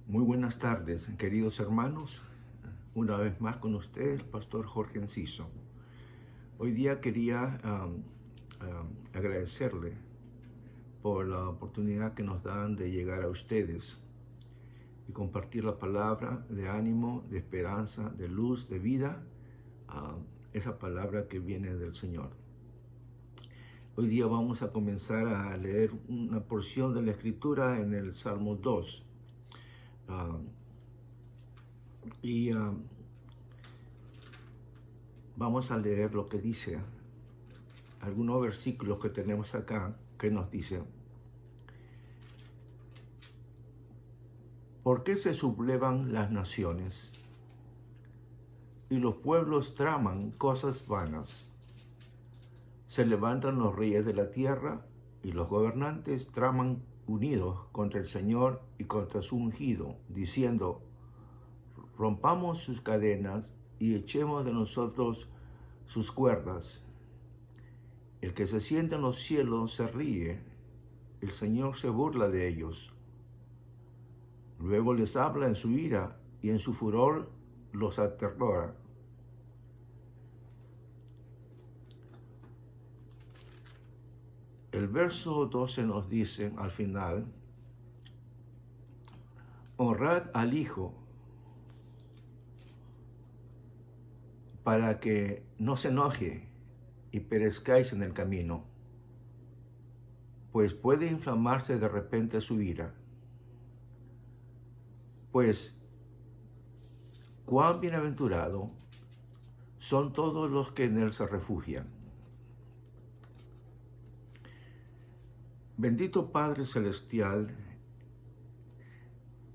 Muy buenas tardes, queridos hermanos. Una vez más con usted, el pastor Jorge Enciso. Hoy día quería agradecerle por la oportunidad que nos dan de llegar a ustedes y compartir la palabra de ánimo, de esperanza, de luz, de vida, esa palabra que viene del Señor. Hoy día vamos a comenzar a leer una porción de la Escritura en el Salmo 2. Vamos a leer lo que dice, algunos versículos que tenemos acá, que nos dicen: ¿por qué se sublevan las naciones y los pueblos traman cosas vanas? Se levantan los reyes de la tierra y los gobernantes traman unidos contra el Señor y contra su ungido, diciendo: rompamos sus cadenas y echemos de nosotros sus cuerdas. El que se sienta en los cielos se ríe, el Señor se burla de ellos. Luego les habla en su ira y en su furor los aterrora. El verso 12 nos dice al final: honrad al Hijo para que no se enoje y perezcáis en el camino, pues puede inflamarse de repente su ira. Pues cuán bienaventurado son todos los que en él se refugian. Bendito Padre Celestial,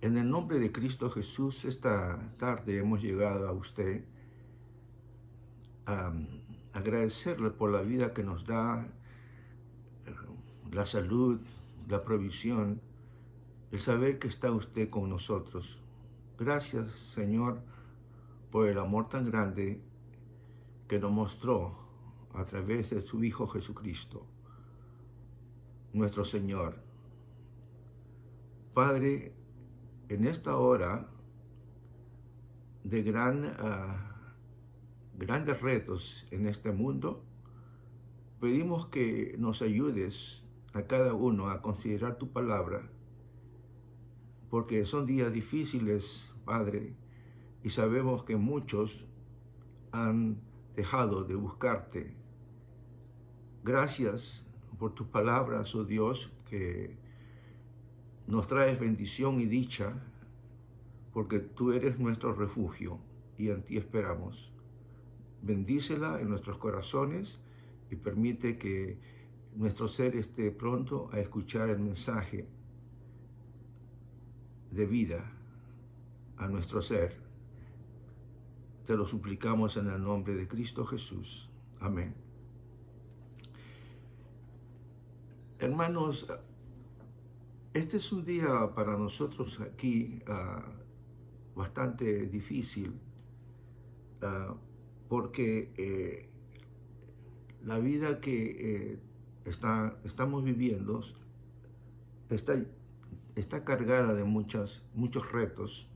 en el nombre de Cristo Jesús, esta tarde hemos llegado a usted a agradecerle por la vida que nos da, la salud, la provisión, el saber que está usted con nosotros. Gracias, Señor, por el amor tan grande que nos mostró a través de su Hijo Jesucristo, nuestro Señor. Padre, en esta hora de grandes retos en este mundo, pedimos que nos ayudes a cada uno a considerar tu palabra, porque son días difíciles, Padre, y sabemos que muchos han dejado de buscarte. Gracias por tus palabras, oh Dios, que nos traes bendición y dicha, porque tú eres nuestro refugio y en ti esperamos. Bendícela en nuestros corazones y permite que nuestro ser esté pronto a escuchar el mensaje de vida a nuestro ser. Te lo suplicamos en el nombre de Cristo Jesús. Amén. Hermanos, este es un día para nosotros aquí bastante difícil, porque la vida que estamos viviendo está cargada de muchos retos.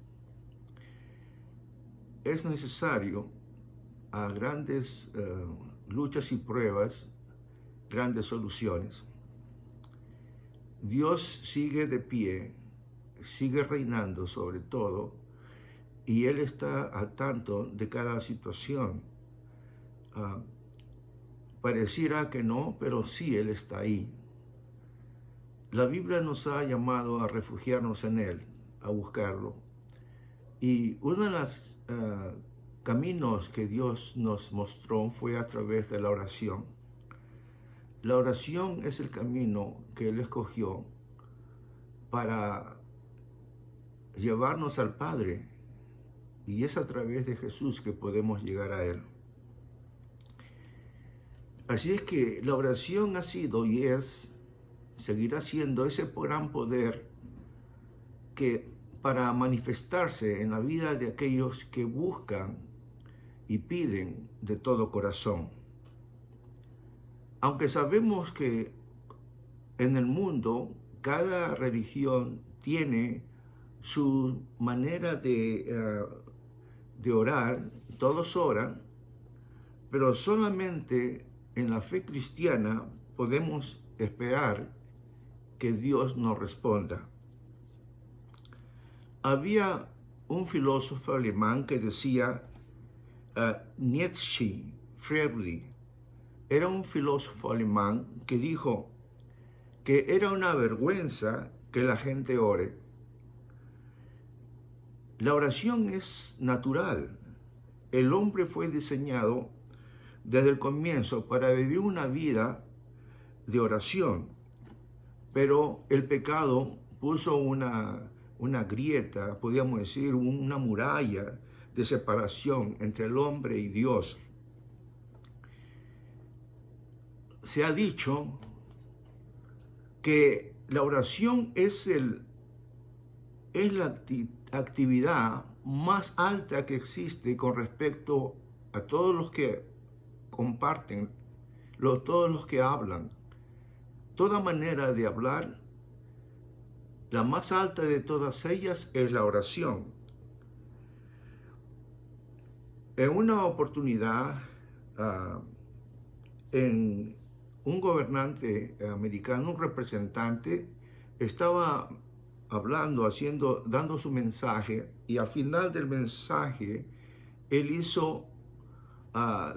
Es necesario a grandes luchas y pruebas, grandes soluciones. Dios sigue de pie, sigue reinando sobre todo, y Él está al tanto de cada situación. Pareciera que no, pero sí Él está ahí. La Biblia nos ha llamado a refugiarnos en Él, a buscarlo. Y uno de los caminos que Dios nos mostró fue a través de la oración. La oración es el camino que Él escogió para llevarnos al Padre, y es a través de Jesús que podemos llegar a Él. Así es que la oración ha sido y seguirá siendo ese gran poder que para manifestarse en la vida de aquellos que buscan y piden de todo corazón. Aunque sabemos que en el mundo cada religión tiene su manera de orar, todos oran, pero solamente en la fe cristiana podemos esperar que Dios nos responda. Había un filósofo alemán que decía, Nietzsche Friedrich, era un filósofo alemán que dijo que era una vergüenza que la gente ore. La oración es natural. El hombre fue diseñado desde el comienzo para vivir una vida de oración, pero el pecado puso una grieta, podríamos decir, una muralla de separación entre el hombre y Dios. Se ha dicho que la oración es la actividad más alta que existe con respecto a todos los que comparten, todos los que hablan. Toda manera de hablar, la más alta de todas ellas es la oración. En una oportunidad, en un gobernante americano, un representante, estaba hablando, dando su mensaje, y al final del mensaje, él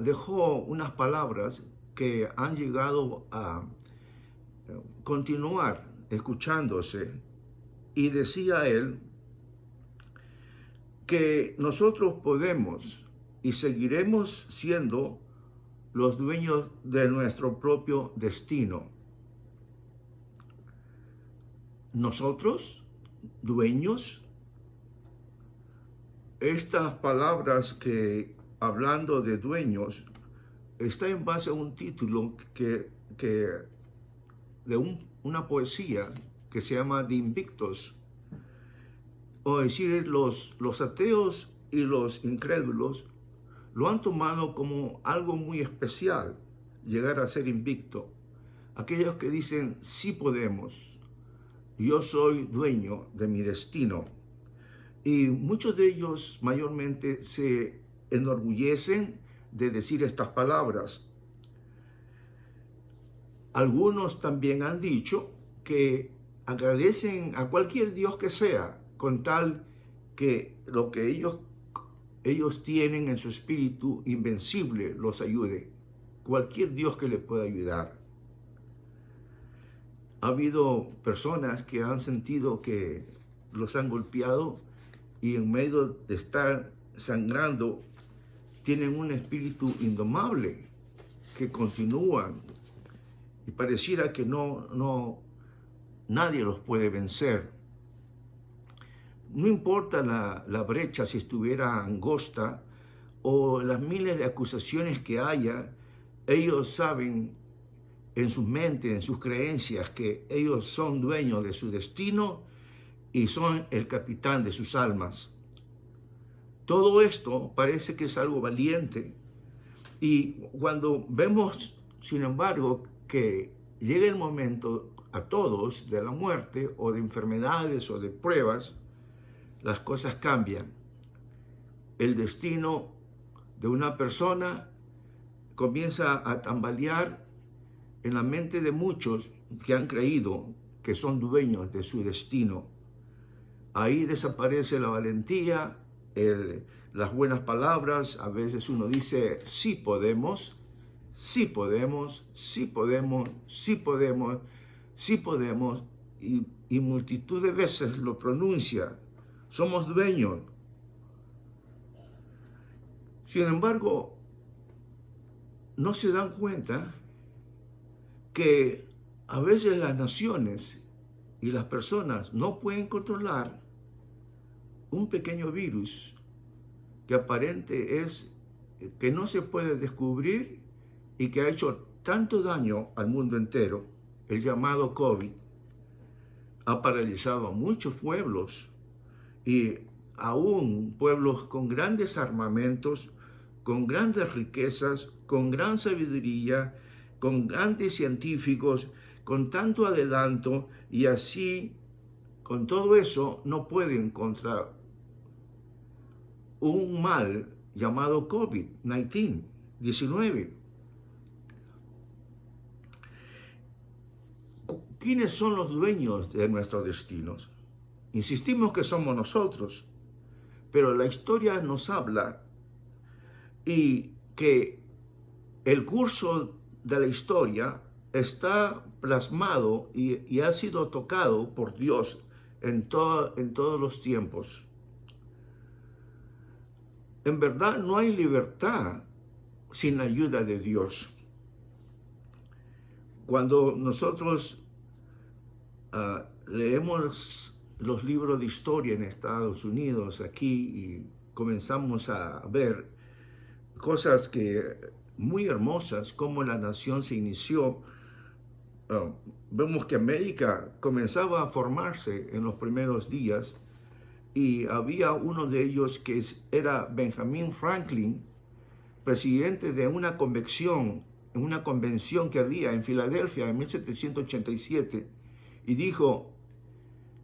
dejó unas palabras que han llegado a continuar escuchándose, y decía él que nosotros podemos y seguiremos siendo los dueños de nuestro propio destino. Nosotros, dueños. Estas palabras que, hablando de dueños, está en base a un título de una poesía que se llama De Invictos, o decir, los ateos y los incrédulos lo han tomado como algo muy especial, llegar a ser invicto. Aquellos que dicen, sí podemos, yo soy dueño de mi destino. Y muchos de ellos mayormente se enorgullecen de decir estas palabras. Algunos también han dicho que agradecen a cualquier Dios que sea, con tal que lo que ellos tienen en su espíritu invencible los ayude. Cualquier Dios que les pueda ayudar. Ha habido personas que han sentido que los han golpeado y en medio de estar sangrando tienen un espíritu indomable que continúan y pareciera que nadie los puede vencer. No importa la brecha si estuviera angosta o las miles de acusaciones que haya, ellos saben en sus mentes, en sus creencias, que ellos son dueños de su destino y son el capitán de sus almas. Todo esto parece que es algo valiente, y cuando vemos, sin embargo, que llega el momento a todos de la muerte o de enfermedades o de pruebas, las cosas cambian. El destino de una persona comienza a tambalear en la mente de muchos que han creído que son dueños de su destino. Ahí desaparece la valentía, las buenas palabras. A veces uno dice, sí podemos, sí podemos, sí podemos, sí podemos, sí podemos, y multitud de veces lo pronuncia. Somos dueños. Sin embargo, no se dan cuenta que a veces las naciones y las personas no pueden controlar un pequeño virus que aparente es que no se puede descubrir y que ha hecho tanto daño al mundo entero. El llamado COVID ha paralizado a muchos pueblos, y aún pueblos con grandes armamentos, con grandes riquezas, con gran sabiduría, con grandes científicos, con tanto adelanto, y así con todo eso no pueden contra un mal llamado COVID-19. ¿Quiénes son los dueños de nuestros destinos? Insistimos que somos nosotros, pero la historia nos habla y que el curso de la historia está plasmado y ha sido tocado por Dios en todos los tiempos. En verdad no hay libertad sin la ayuda de Dios. Cuando nosotros leemos los libros de historia en Estados Unidos aquí y comenzamos a ver cosas muy hermosas, como la nación se inició, vemos que América comenzaba a formarse en los primeros días y había uno de ellos que era Benjamin Franklin, presidente de una convención que había en Filadelfia en 1787, y dijo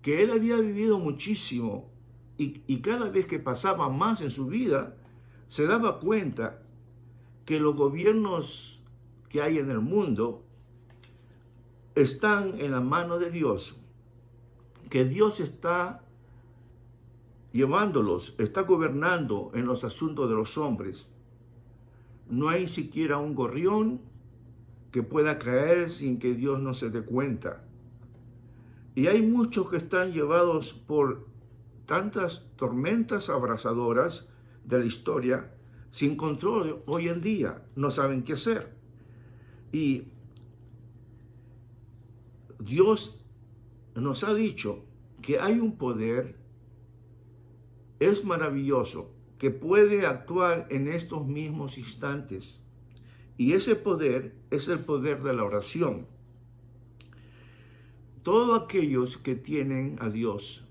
que él había vivido muchísimo y cada vez que pasaba más en su vida, se daba cuenta que los gobiernos que hay en el mundo están en la mano de Dios, que Dios está llevándolos, está gobernando en los asuntos de los hombres. No hay siquiera un gorrión que pueda caer sin que Dios no se dé cuenta. Y hay muchos que están llevados por tantas tormentas abrasadoras de la historia, sin control hoy en día, no saben qué hacer. Y Dios nos ha dicho que hay un poder, es maravilloso, que puede actuar en estos mismos instantes. Y ese poder es el poder de la oración. Todos aquellos que tienen a Dios,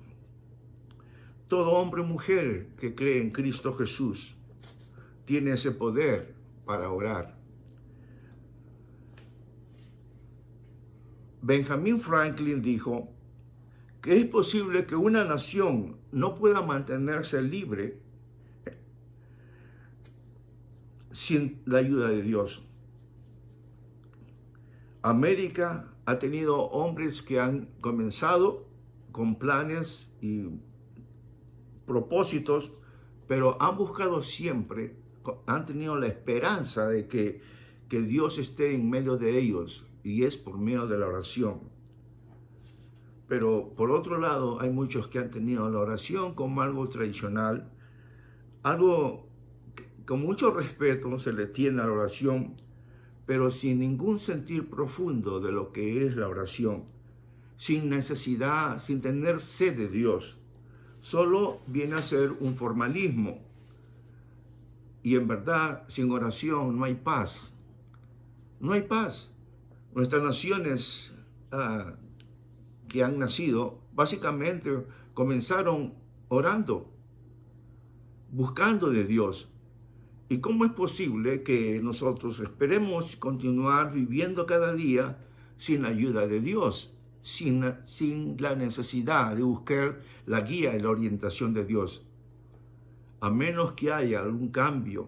todo hombre o mujer que cree en Cristo Jesús, tiene ese poder para orar. Benjamin Franklin dijo que es posible que una nación no pueda mantenerse libre sin la ayuda de Dios. América ha tenido hombres que han comenzado con planes y propósitos, pero han buscado siempre, han tenido la esperanza de que Dios esté en medio de ellos, y es por medio de la oración. Pero por otro lado, hay muchos que han tenido la oración como algo tradicional, algo que con mucho respeto se le tiene a la oración, pero sin ningún sentir profundo de lo que es la oración, sin necesidad, sin tener sed de Dios. Solo viene a ser un formalismo. Y en verdad, sin oración no hay paz. No hay paz. Nuestras naciones que han nacido, básicamente comenzaron orando, buscando de Dios. ¿Y cómo es posible que nosotros esperemos continuar viviendo cada día sin la ayuda de Dios, sin la necesidad de buscar la guía y la orientación de Dios? A menos que haya algún cambio,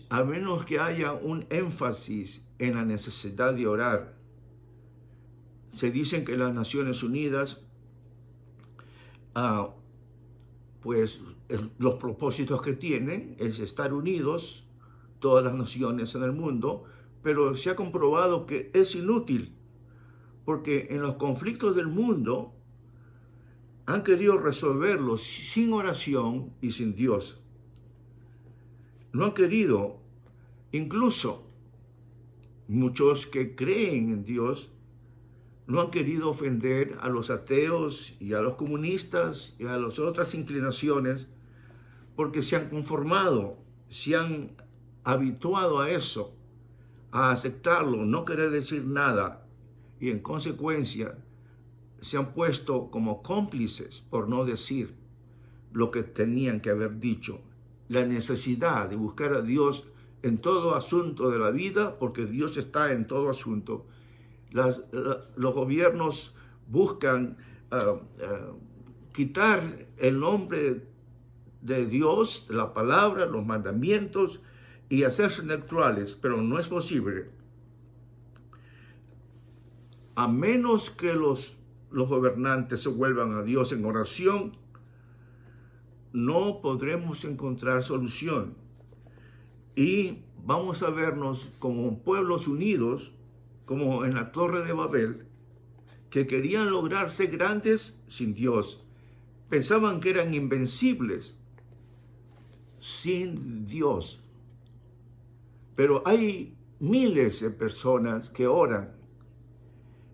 a menos que haya un énfasis en la necesidad de orar. Se dicen que las Naciones Unidas, pues los propósitos que tienen es estar unidos, todas las naciones en el mundo, pero se ha comprobado que es inútil, porque en los conflictos del mundo han querido resolverlos sin oración y sin Dios. No han querido, incluso muchos que creen en Dios, no han querido ofender a los ateos y a los comunistas y a las otras inclinaciones, porque se han conformado, se han habituado a eso, a aceptarlo, no querer decir nada, y en consecuencia se han puesto como cómplices por no decir lo que tenían que haber dicho. La necesidad de buscar a Dios en todo asunto de la vida, porque Dios está en todo asunto. Los gobiernos buscan quitar el nombre de Dios, la palabra, los mandamientos y hacerse neutrales, pero no es posible. A menos que los gobernantes se vuelvan a Dios en oración, no podremos encontrar solución. Y vamos a vernos como pueblos unidos, como en la Torre de Babel, que querían lograrse grandes sin Dios. Pensaban que eran invencibles sin Dios. Pero hay miles de personas que oran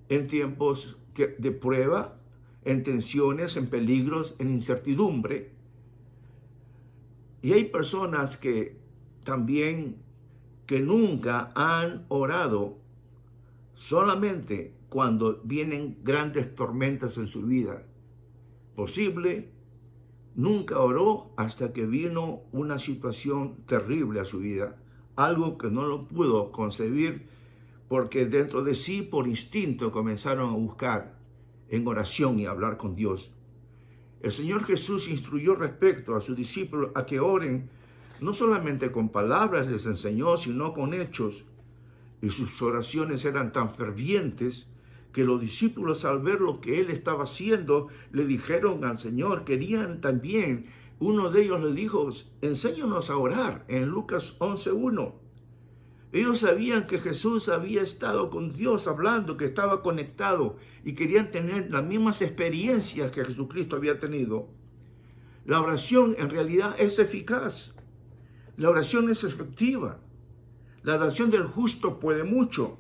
en tiempos de prueba, en tensiones, en peligros, en incertidumbre. Y hay personas que también que nunca han orado, solamente cuando vienen grandes tormentas en su vida. Posible, nunca oró hasta que vino una situación terrible a su vida, algo que no lo pudo concebir, porque dentro de sí, por instinto, comenzaron a buscar en oración y a hablar con Dios. El Señor Jesús instruyó respecto a sus discípulos a que oren, no solamente con palabras les enseñó, sino con hechos. Y sus oraciones eran tan fervientes que los discípulos, al ver lo que Él estaba haciendo, le dijeron al Señor, querían también. Uno de ellos le dijo, enséñanos a orar, en Lucas 11:1. Ellos sabían que Jesús había estado con Dios hablando, que estaba conectado y querían tener las mismas experiencias que Jesucristo había tenido. La oración en realidad es eficaz. La oración es efectiva. La oración del justo puede mucho.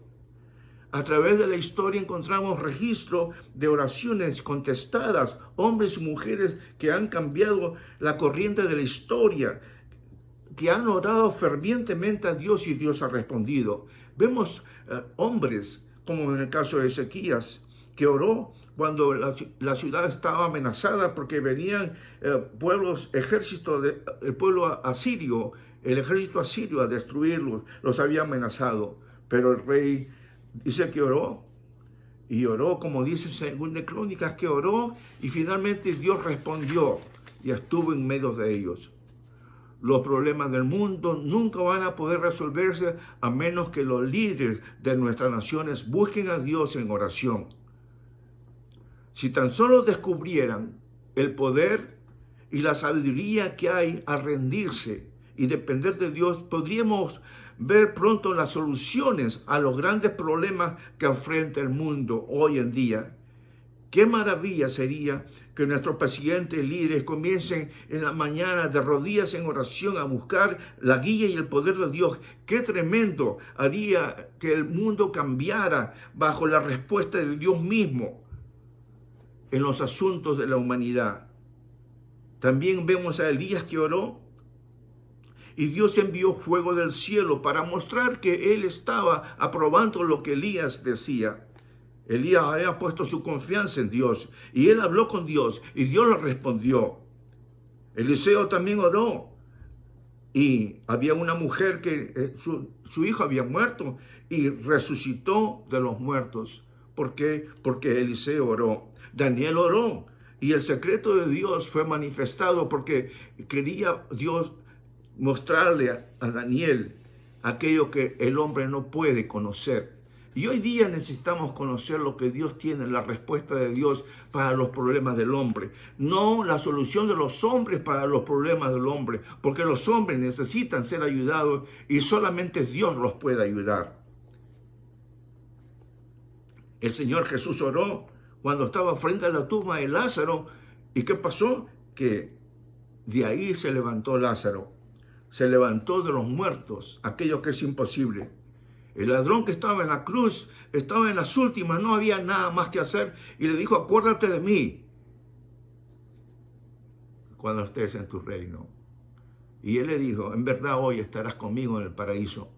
A través de la historia encontramos registro de oraciones contestadas, hombres y mujeres que han cambiado la corriente de la historia, que han orado fervientemente a Dios y Dios ha respondido. Vemos hombres, como en el caso de Ezequías, que oró cuando la ciudad estaba amenazada porque venían pueblos, ejércitos, el pueblo asirio, el ejército asirio a destruirlos, los había amenazado. Pero el rey dice que oró, y oró, como dice en 2 Crónicas, que oró, y finalmente Dios respondió y estuvo en medio de ellos. Los problemas del mundo nunca van a poder resolverse a menos que los líderes de nuestras naciones busquen a Dios en oración. Si tan solo descubrieran el poder y la sabiduría que hay al rendirse y depender de Dios, podríamos ver pronto las soluciones a los grandes problemas que enfrenta el mundo hoy en día. Qué maravilla sería que nuestros presidentes y líderes comiencen en la mañana de rodillas en oración a buscar la guía y el poder de Dios. Qué tremendo haría que el mundo cambiara bajo la respuesta de Dios mismo en los asuntos de la humanidad. También vemos a Elías que oró y Dios envió fuego del cielo para mostrar que él estaba aprobando lo que Elías decía. Elías había puesto su confianza en Dios y él habló con Dios y Dios le respondió. Eliseo también oró y había una mujer que su hijo había muerto y resucitó de los muertos. ¿Por qué? Porque Eliseo oró. Daniel oró y el secreto de Dios fue manifestado porque quería Dios mostrarle a Daniel aquello que el hombre no puede conocer. Y hoy día necesitamos conocer lo que Dios tiene, la respuesta de Dios para los problemas del hombre. No la solución de los hombres para los problemas del hombre, porque los hombres necesitan ser ayudados y solamente Dios los puede ayudar. El Señor Jesús oró cuando estaba frente a la tumba de Lázaro. ¿Y qué pasó? Que de ahí se levantó Lázaro. Se levantó de los muertos, aquello que es imposible. El ladrón que estaba en la cruz, estaba en las últimas, no había nada más que hacer. Y le dijo, acuérdate de mí cuando estés en tu reino. Y él le dijo, en verdad hoy estarás conmigo en el paraíso.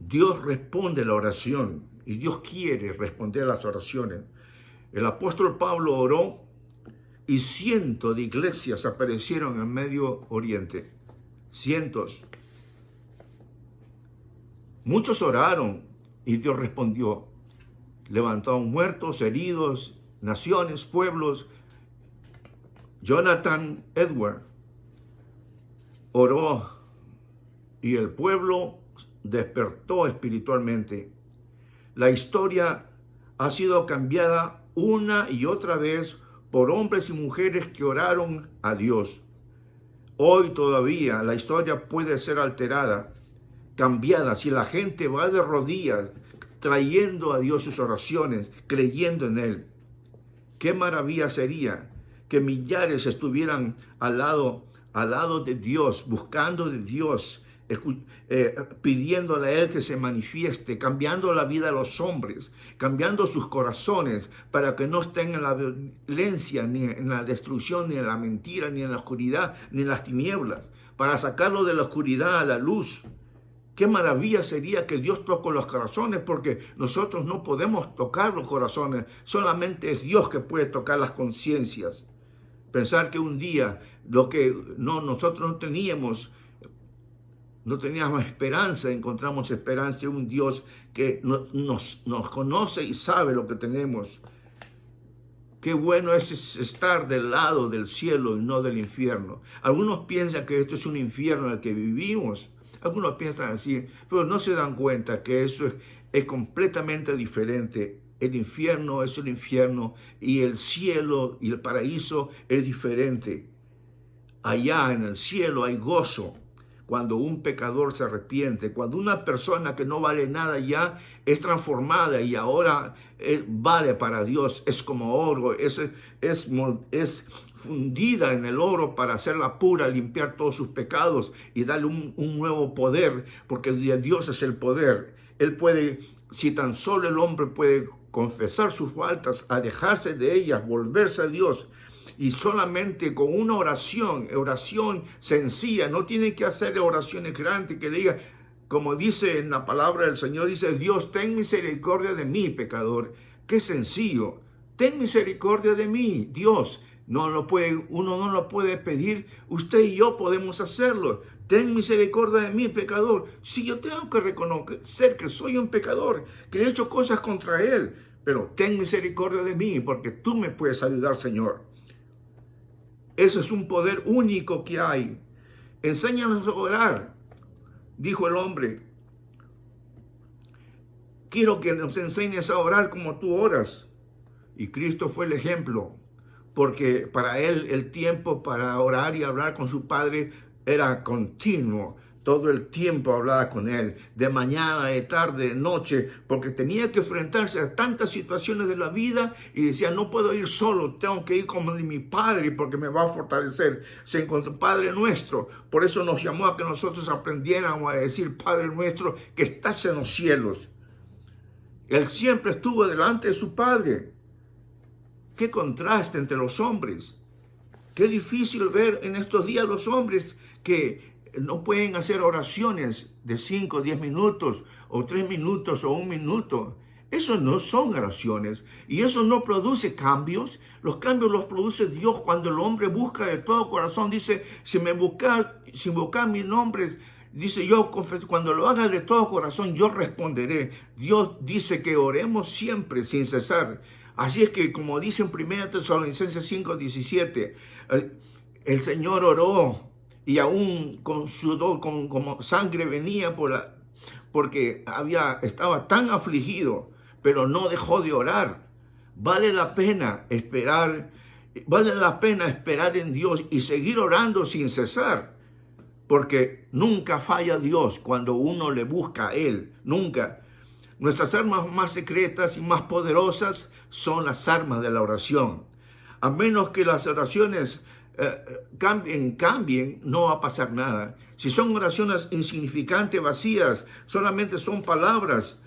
Dios responde la oración y Dios quiere responder a las oraciones. El apóstol Pablo oró y cientos de iglesias aparecieron en Medio Oriente. Cientos. Muchos oraron y Dios respondió. Levantaron muertos, heridos naciones, pueblos. Jonathan Edwards oró y el pueblo despertó espiritualmente. La historia ha sido cambiada una y otra vez por hombres y mujeres que oraron a Dios. Hoy todavía la historia puede ser alterada, cambiada, si la gente va de rodillas trayendo a Dios sus oraciones, creyendo en Él. Qué maravilla sería que millares estuvieran al lado de Dios, buscando de Dios, pidiéndole a Él que se manifieste, cambiando la vida de los hombres, cambiando sus corazones para que no estén en la violencia, ni en la destrucción, ni en la mentira, ni en la oscuridad, ni en las tinieblas, para sacarlo de la oscuridad a la luz. Qué maravilla sería que Dios toque los corazones, porque nosotros no podemos tocar los corazones, solamente es Dios que puede tocar las conciencias. Pensar que un día nosotros no teníamos esperanza, encontramos esperanza en un Dios que nos conoce y sabe lo que tenemos. Qué bueno es estar del lado del cielo y no del infierno. Algunos piensan que esto es un infierno en el que vivimos. Algunos piensan así, pero no se dan cuenta que eso es completamente diferente. El infierno es el infierno y el cielo y el paraíso es diferente. Allá en el cielo hay gozo cuando un pecador se arrepiente, cuando una persona que no vale nada ya es transformada y ahora vale para Dios, es como oro, es fundida en el oro para hacerla pura, limpiar todos sus pecados y darle un nuevo poder, porque Dios es el poder. Él puede, si tan solo el hombre puede confesar sus faltas, alejarse de ellas, volverse a Dios, y solamente con una oración sencilla, no tiene que hacer oraciones grandes que le diga, como dice en la palabra del Señor, dice, Dios, ten misericordia de mí, pecador. Qué sencillo, ten misericordia de mí, Dios. Uno no lo puede pedir, usted y yo podemos hacerlo. Ten misericordia de mí, pecador. Si yo tengo que reconocer que soy un pecador, que he hecho cosas contra Él, pero ten misericordia de mí, porque tú me puedes ayudar, Señor. Ese es un poder único que hay. Enséñanos a orar, dijo el hombre. Quiero que nos enseñes a orar como tú oras. Y Cristo fue el ejemplo, porque para Él el tiempo para orar y hablar con su Padre era continuo. Todo el tiempo hablaba con Él, de mañana, de tarde, de noche, porque tenía que enfrentarse a tantas situaciones de la vida y decía, no puedo ir solo, tengo que ir como mi Padre porque me va a fortalecer. Se encontró Padre nuestro, por eso nos llamó a que nosotros aprendiéramos a decir, Padre nuestro que estás en los cielos. Él siempre estuvo delante de su Padre. Qué contraste entre los hombres. Qué difícil ver en estos días los hombres que no pueden hacer oraciones de 5, 10 minutos, o 3 minutos, o 1 minuto. Eso no son oraciones. Y eso no produce cambios. Los cambios los produce Dios cuando el hombre busca de todo corazón. Dice, si buscan mis nombres, dice, yo confieso, cuando lo hagas de todo corazón, yo responderé. Dios dice que oremos siempre sin cesar. Así es que, como dice en 1 Tesalonicenses 5:17, el Señor oró y aún con sudor, como sangre venía porque estaba tan afligido, pero no dejó de orar. Vale la pena esperar en Dios y seguir orando sin cesar, porque nunca falla Dios cuando uno le busca a Él, nunca. Nuestras armas más secretas y más poderosas son las armas de la oración. A menos que las oraciones cambien, no va a pasar nada. Si son oraciones insignificantes, vacías, solamente son palabras,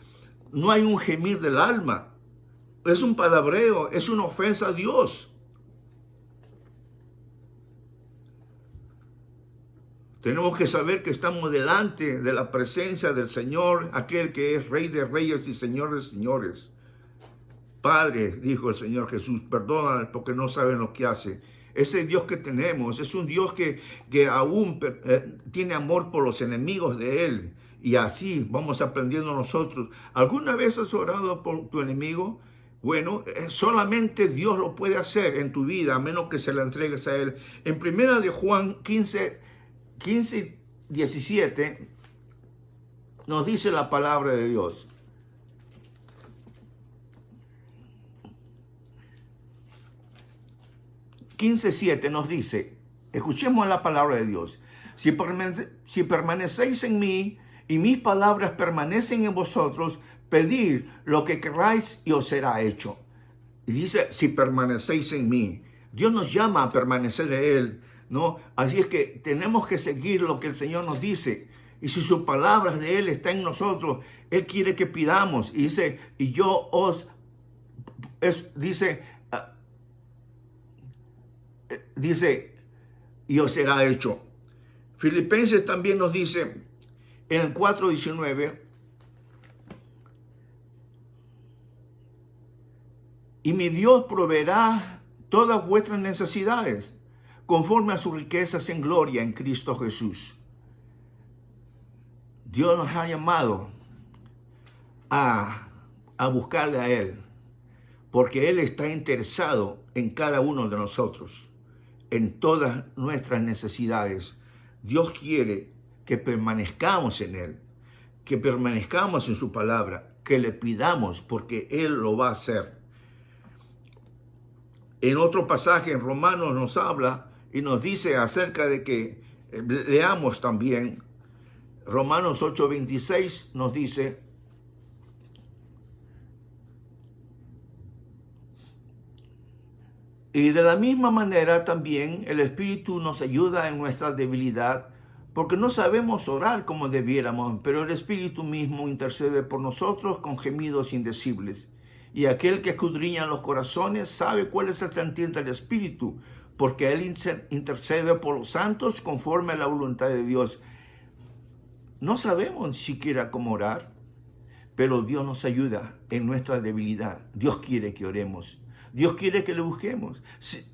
no hay un gemir del alma. Es un palabreo, es una ofensa a Dios. Tenemos que saber que estamos delante de la presencia del Señor, aquel que es Rey de Reyes y Señor de Señores. Padre, dijo el Señor Jesús, perdónales porque no saben lo que hacen. Ese Dios que tenemos es un Dios que aún tiene amor por los enemigos de Él. Y así vamos aprendiendo nosotros. ¿Alguna vez has orado por tu enemigo? Bueno, solamente Dios lo puede hacer en tu vida, a menos que se la entregues a Él. En primera de Juan 15:17, nos dice la palabra de Dios. 15:7 nos dice, escuchemos la palabra de Dios. Si permanecéis en mí y mis palabras permanecen en vosotros, pedid lo que queráis y os será hecho. Y dice, si permanecéis en mí. Dios nos llama a permanecer en Él, ¿no? Así es que tenemos que seguir lo que el Señor nos dice. Y si sus palabras de Él están en nosotros, Él quiere que pidamos. Y dice, y yo os, dice, y os será hecho. Filipenses también nos dice en el 4:19, y mi Dios proveerá todas vuestras necesidades conforme a sus riquezas en gloria en Cristo Jesús. Dios nos ha llamado a buscarle a Él, porque Él está interesado en cada uno de nosotros, en todas nuestras necesidades. Dios quiere que permanezcamos en Él, que permanezcamos en su palabra, que le pidamos, porque Él lo va a hacer. En otro pasaje en Romanos nos habla y nos dice acerca de que, leamos también, Romanos 8:26 nos dice, y de la misma manera también el Espíritu nos ayuda en nuestra debilidad, porque no sabemos orar como debiéramos, pero el Espíritu mismo intercede por nosotros con gemidos indecibles. Y aquel que escudriña los corazones sabe cuál es el sentir del Espíritu, porque Él intercede por los santos conforme a la voluntad de Dios. No sabemos siquiera cómo orar, pero Dios nos ayuda en nuestra debilidad. Dios quiere que oremos. Dios quiere que le busquemos.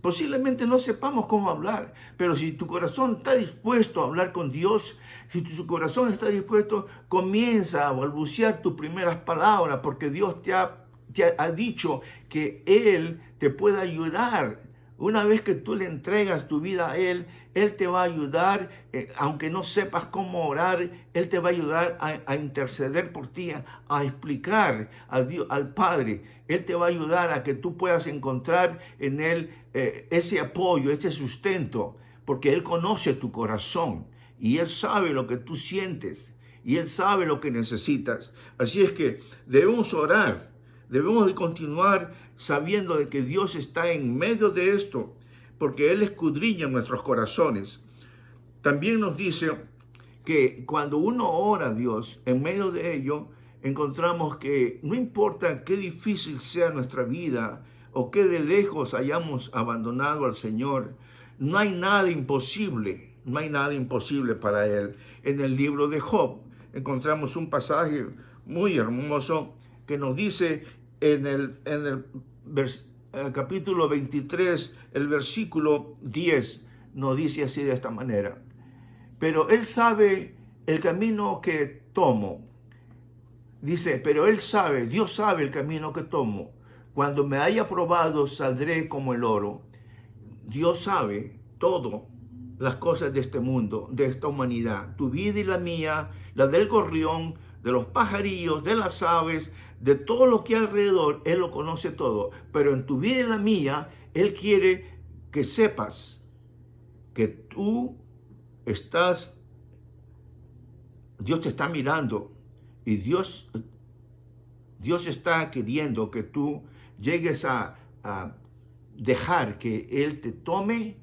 Posiblemente no sepamos cómo hablar, pero si tu corazón está dispuesto a hablar con Dios, si tu corazón está dispuesto, comienza a balbucear tus primeras palabras, porque Dios te ha dicho que Él te puede ayudar. Una vez que tú le entregas tu vida a Él, Él te va a ayudar, aunque no sepas cómo orar, Él te va a ayudar a interceder por ti, a explicar a Dios, al Padre. Él te va a ayudar a que tú puedas encontrar en Él ese apoyo, ese sustento, porque Él conoce tu corazón y Él sabe lo que tú sientes y Él sabe lo que necesitas. Así es que debemos orar, debemos de continuar sabiendo de que Dios está en medio de esto, porque Él escudriña nuestros corazones. También nos dice que cuando uno ora a Dios, en medio de ello, encontramos que no importa qué difícil sea nuestra vida o qué de lejos hayamos abandonado al Señor, no hay nada imposible, no hay nada imposible para Él. En el libro de Job encontramos un pasaje muy hermoso que nos dice en el capítulo 23, el versículo 10, nos dice así de esta manera: pero Él sabe el camino que tomo. Dice, pero Él sabe, Dios sabe el camino que tomo. Cuando me haya probado, saldré como el oro. Dios sabe todo las cosas de este mundo, de esta humanidad, tu vida y la mía, la del gorrión, de los pajarillos, de las aves, de todo lo que hay alrededor. Él lo conoce todo. Pero en tu vida y la mía, Él quiere que sepas que tú estás, Dios te está mirando. Y Dios está queriendo que tú llegues a dejar que Él te tome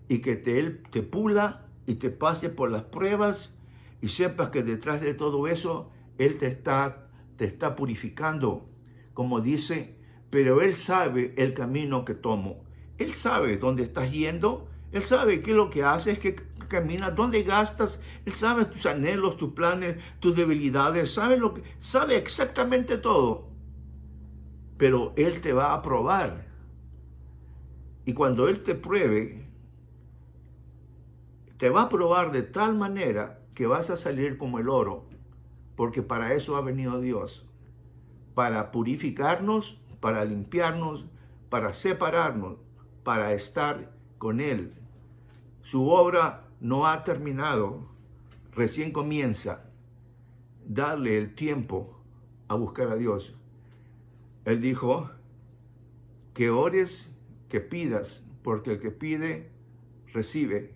y que Él te pula y te pase por las pruebas y sepas que detrás de todo eso Él te está purificando. Como dice, pero Él sabe el camino que tomo. Él sabe dónde estás yendo. Él sabe qué es lo que haces, qué caminas, dónde gastas. Él sabe tus anhelos, tus planes, tus debilidades. Sabe exactamente todo. Pero Él te va a probar. Y cuando Él te pruebe, te va a probar de tal manera que vas a salir como el oro. Porque para eso ha venido Dios. Para purificarnos, para limpiarnos, para separarnos, para estar con Él. Su obra no ha terminado, recién comienza. Darle el tiempo a buscar a Dios. Él dijo que ores, que pidas, porque el que pide, recibe.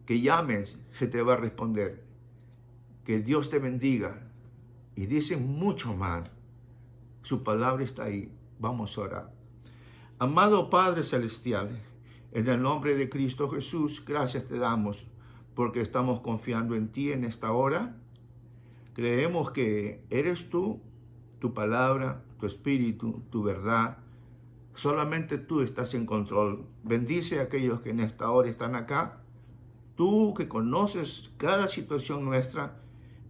Que llames, se te va a responder. Que Dios te bendiga. Y dice mucho más. Su palabra está ahí. Vamos a orar. Amado Padre Celestial, en el nombre de Cristo Jesús, gracias te damos porque estamos confiando en ti en esta hora. Creemos que eres tú, tu palabra, tu espíritu, tu verdad. Solamente tú estás en control. Bendice a aquellos que en esta hora están acá. Tú que conoces cada situación nuestra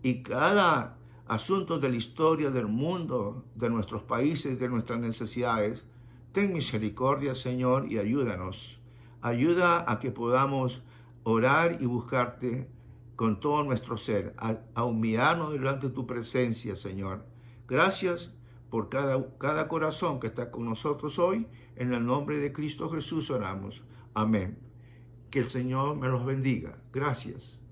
y cada asunto de la historia del mundo, de nuestros países, de nuestras necesidades. Ten misericordia, Señor, y ayúdanos. Ayuda a que podamos orar y buscarte con todo nuestro ser, a humillarnos delante de tu presencia, Señor. Gracias por cada corazón que está con nosotros hoy. En el nombre de Cristo Jesús oramos. Amén. Que el Señor me los bendiga. Gracias.